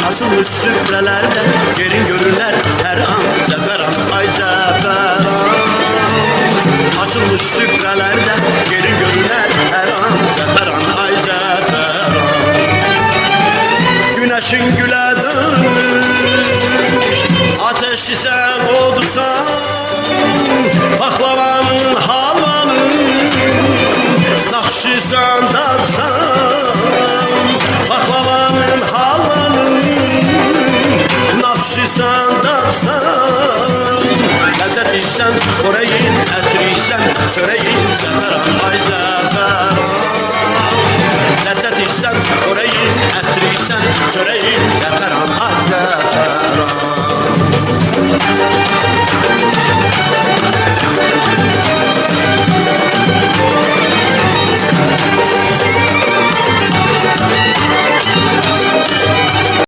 Açılmış süfrelerde yerin görürler her an. Zəfəran, ay zəfəran. Açılmış süfrelerde yerin görürler her an. Zəfəran, ay zəfəran. Güneşin gülə dönmüş, ateşi sen odursan. Paklavanın halvanın nakşı sen darsan. Paklavanın halvanın nakşı sen darsan. Lezzet isen, koreyin, etriysen, çöreğin sen.